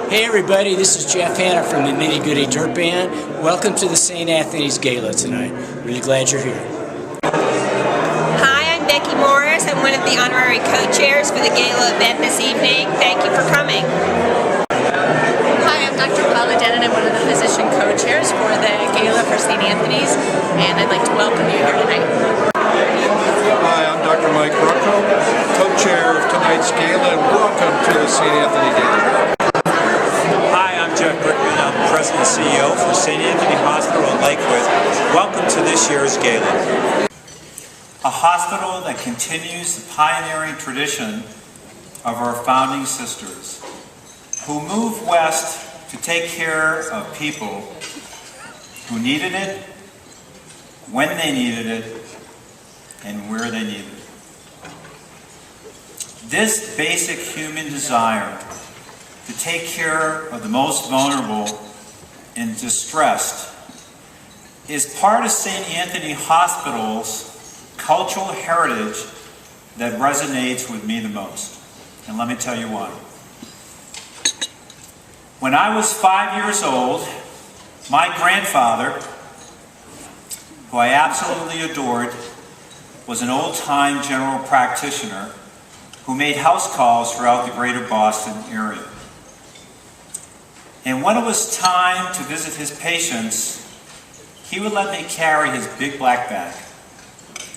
Hey everybody, this is Jeff Hanna from the Nitty Gritty Dirt Band. Welcome to the St. Anthony's Gala tonight. Really glad you're here. Hi, I'm Becky Morris. I'm one of the honorary co-chairs for the Gala event this evening. Thank you for coming. Hi, I'm Dr. Paula Denon. I'm one of the physician co-chairs for the Gala for St. Anthony's, and I'd like to welcome you here tonight. Hi, I'm Dr. Mike Rucko, co-chair of tonight's Gala, and welcome to the St. Anthony Gala. Hi, I'm Jeff Brickman. I'm President and CEO for St. Anthony Hospital in Lakewood. Welcome to this year's Gala. A hospital that continues the pioneering tradition of our founding sisters, who moved west to take care of people who needed it, when they needed it, and where they needed it. This basic human desire to take care of the most vulnerable and distressed is part of St. Anthony Hospital's cultural heritage that resonates with me the most. And let me tell you why. When I was 5 years old, my grandfather, who I absolutely adored, was an old-time general practitioner who made house calls throughout the greater Boston area. And when it was time to visit his patients, he would let me carry his big black bag,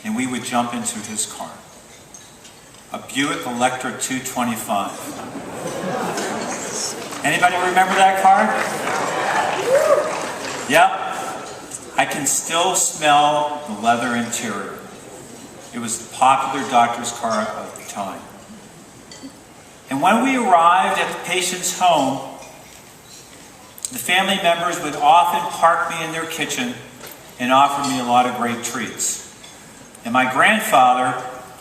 and we would jump into his car, a Buick Electra 225. Anybody remember that car? Yep. I can still smell the leather interior. It was the popular doctor's car of the time. And when we arrived at the patient's home, the family members would often park me in their kitchen and offer me a lot of great treats. And my grandfather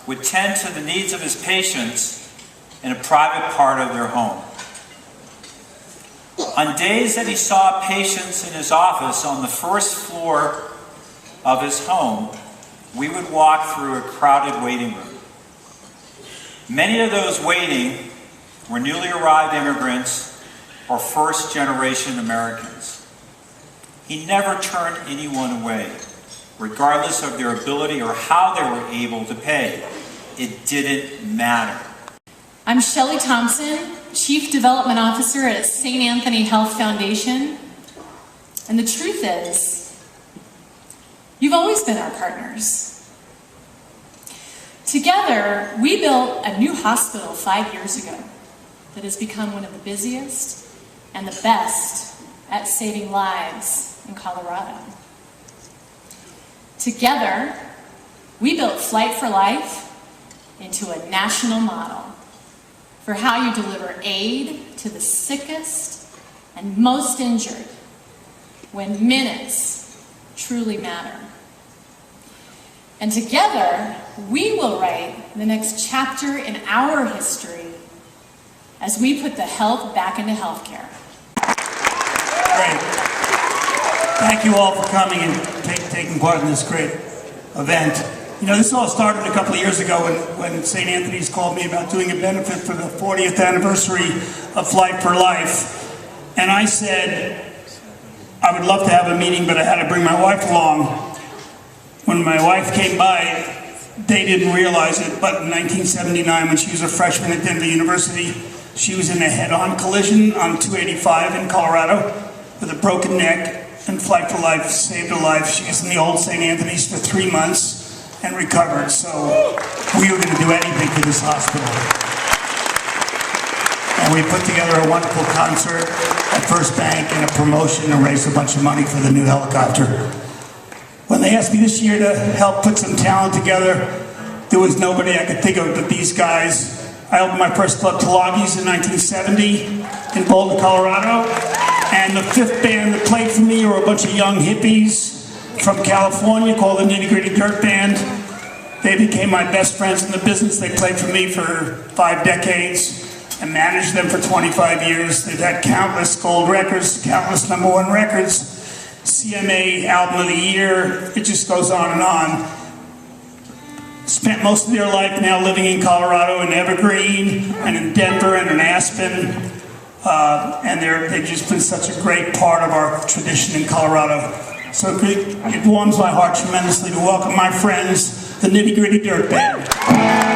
would tend to the needs of his patients in a private part of their home. On days that he saw patients in his office on the first floor of his home, we would walk through a crowded waiting room. Many of those waiting were newly arrived immigrants or first-generation Americans. He never turned anyone away, regardless of their ability or how they were able to pay. It didn't matter. I'm Shelley Thompson, Chief Development Officer at St. Anthony Health Foundation. And the truth is, you've always been our partners. Together, we built a new hospital 5 years ago that has become one of the busiest and the best at saving lives in Colorado. Together, we built Flight for Life into a national model for how you deliver aid to the sickest and most injured when minutes truly matter. And together, we will write the next chapter in our history as we put the health back into healthcare. Great. Thank you all for coming and taking part in this great event. You know, this all started a couple of years ago when St. Anthony's called me about doing a benefit for the 40th anniversary of Flight for Life. And I said, I would love to have a meeting, but I had to bring my wife along. When my wife came by, they didn't realize it, but in 1979, when she was a freshman at Denver University, she was in a head-on collision on 285 in Colorado with a broken neck, and Flight for Life saved her life. She was in the old St. Anthony's for 3 months and recovered, so we were going to do anything for this hospital. And we put together a wonderful concert at First Bank and a promotion and raised a bunch of money for the new helicopter. When they asked me this year to help put some talent together, there was nobody I could think of but these guys. I opened my first club, Tulagis, in 1970 in Boulder, Colorado. And the fifth band that played for me were a bunch of young hippies from California called the Nitty Gritty Dirt Band. They became my best friends in the business. They played for me for 5 decades and managed them for 25 years. They've had countless gold records, countless #1 records, CMA Album of the Year. It just goes on and on. Spent most of their life now living in Colorado, in Evergreen, and in Denver, and in Aspen. and they've just been such a great part of our tradition in Colorado. So it warms my heart tremendously to welcome my friends, the Nitty Gritty Dirt Band.